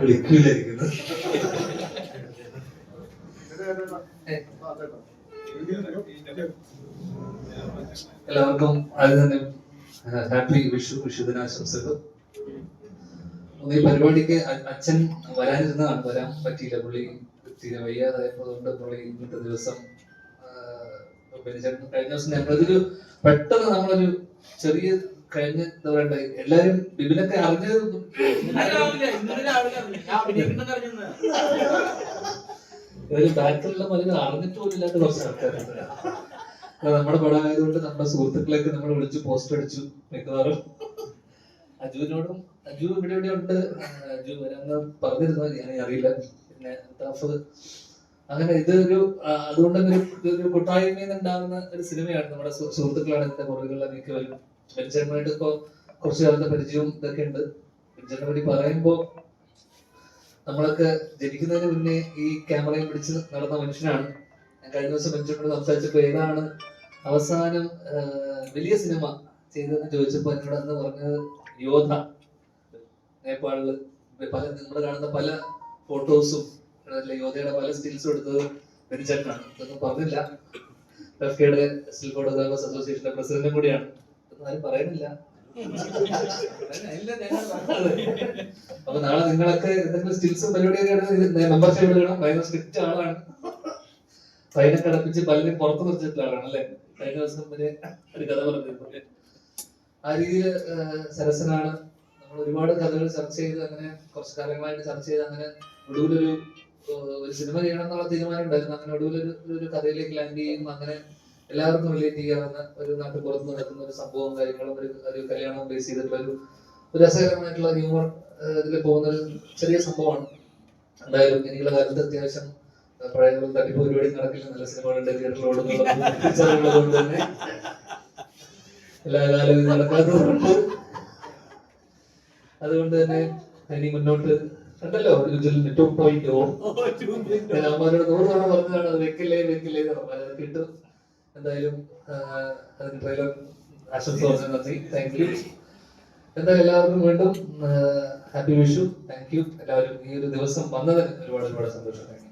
വിളിക്കൂലായിരിക്കുന്നു. എല്ലാവർക്കും ആദ്യം തന്നെ ഹാപ്പി വിഷുദിനാശംസകൾ. ഈ പരിപാടിക്ക് അച്ഛൻ വരാനിരുന്നതാണ്, വരാൻ പറ്റിയില്ല. പുള്ളി തീരെ വയ്യാതായതുകൊണ്ട് പുള്ളി ഇന്നത്തെ ദിവസം കഴിഞ്ഞ ദിവസം ഞങ്ങളൊരു പെട്ടെന്ന് നമ്മളൊരു ചെറിയ കഴിഞ്ഞ എന്താ പറയണ്ടേ, എല്ലാരും ബിബിനൊക്കെ അറിഞ്ഞത് ഒരു ബാക്കിലുള്ള പലരും അറിഞ്ഞിട്ട് പോലും ഇല്ലാത്ത കുറച്ച് ആൾക്കാരുണ്ട്. നമ്മുടെ പടമായതുകൊണ്ട് നമ്മുടെ സുഹൃത്തുക്കളെയൊക്കെ നമ്മൾ വിളിച്ച് പോസ്റ്റ് അടിച്ചു. മിക്കവാറും അജുവിനോടും, അജു ഇവിടെ ഉണ്ട്, അജു വരാന്ന് പറഞ്ഞിരുന്നു, ഞാൻ അറിയില്ല. പിന്നെ അങ്ങനെ ഇതൊരു അതുകൊണ്ട് തന്നെ ഒരു കൂട്ടായ്മയിൽ നിന്നുണ്ടാകുന്ന ഒരു സിനിമയാണ്. നമ്മുടെ സുഹൃത്തുക്കളാണ് ഇതിന്റെ പുറകിലുള്ള മിക്കവരും. ബെഞ്ചനുമായിട്ട് ഇപ്പൊ കുറച്ചു കാലത്തെ പരിചയവും ഇതൊക്കെ ഉണ്ട്. ബെഞ്ചനെ പറ്റി പറയുമ്പോ നമ്മളൊക്കെ ജനിക്കുന്നതിന് മുന്നേ ഈ ക്യാമറയും പിടിച്ച് നടന്ന മനുഷ്യനാണ്. ഞാൻ കഴിഞ്ഞ ദിവസം ബെഞ്ചനോട് സംസാരിച്ചപ്പോ ഏതാണ് അവസാനം വലിയ സിനിമ ചെയ്തതെന്ന് ചോദിച്ചപ്പോ എന്നോട് അന്ന് പറഞ്ഞത് യോധ. നേപ്പാളില് പല നമ്മൾ കാണുന്ന പല ഫോട്ടോസും യോധയുടെ പല സ്റ്റിൽസും എടുത്തത് ബെഞ്ചനാണ്. ഇതൊന്നും പറഞ്ഞില്ല. എഫ്കെയുടെ സ്റ്റിൽ ഫോട്ടോഗ്രാഫേഴ്സ് അസോസിയേഷന്റെ പ്രസിഡന്റും കൂടിയാണ്. ഇതൊന്നും ആരും പറയുന്നില്ല. അപ്പൊ നാളെ നിങ്ങളൊക്കെ എന്തെങ്കിലും സ്റ്റിൽസും പരിപാടിയൊക്കെ മെമ്പർഷിപ്പ് എടുക്കണം. ഭയങ്കര സ്ട്രിക്റ്റ് ആളാണ്. ഫൈനൊക്കെ അടപ്പിച്ച് പലരും പുറത്തു നിർത്തിയിട്ടുള്ള ആളാണ് അല്ലെ. കഴിഞ്ഞ ദിവസം വരെ ഒരു കഥ പറഞ്ഞിരുന്നു. ആ രീതിയിൽ സരസനാണ്. നമ്മൾ ഒരുപാട് കഥകൾ ചർച്ച ചെയ്ത് അങ്ങനെ കുറച്ച് കാലങ്ങളായിട്ട് ചർച്ച ചെയ്ത് അങ്ങനെ ഒടുവിലൊരു സിനിമ ചെയ്യണം എന്നുള്ള തീരുമാനം ഉണ്ടായിരുന്നു. അങ്ങനെ ഒടുവിലൊരു കഥയിലേക്ക് ലാൻഡ് ചെയ്യും. അങ്ങനെ എല്ലാവർക്കും റിലേറ്റ് ചെയ്യാവുന്ന ഒരു നാട്ടിൽ പുറത്ത് നടക്കുന്ന ഒരു സംഭവവും കാര്യങ്ങളും ഒരു കല്യാണവും ബേസ് ചെയ്തിട്ടുള്ള ഒരു രസകരമായിട്ടുള്ള ഹ്യൂമർ ഇതിൽ പോകുന്ന ഒരു ചെറിയ സംഭവമാണ്. എന്തായാലും എനിക്കുള്ള കാലത്ത് അത്യാവശ്യം പഴയ തട്ടിപ്പ് പരിപാടി നടക്കില്ല. നല്ല സിനിമകളുടെ തിയേറ്ററിലോടുന്നത് കൊണ്ട് തന്നെ എല്ലാ കാലവും നടക്കാത്തതുകൊണ്ട് അതുകൊണ്ട് തന്നെ ഇനി മുന്നോട്ട് ഉണ്ടല്ലോ അമ്മമാരോട് 100 തവണ പറഞ്ഞതാണ് അത് വെക്കില്ലേ അത് കിട്ടും. എന്തായാലും അതിന് ട്രെയിലർ ആശംസ പറഞ്ഞു. നന്ദി, താങ്ക് യു. എന്തായാലും എല്ലാവർക്കും വീണ്ടും ഹാപ്പി വിഷു. Thank you. എല്ലാവരും ഈ ഒരു ദിവസം വന്നതിന് ഒരുപാട് സന്തോഷം. Thank you.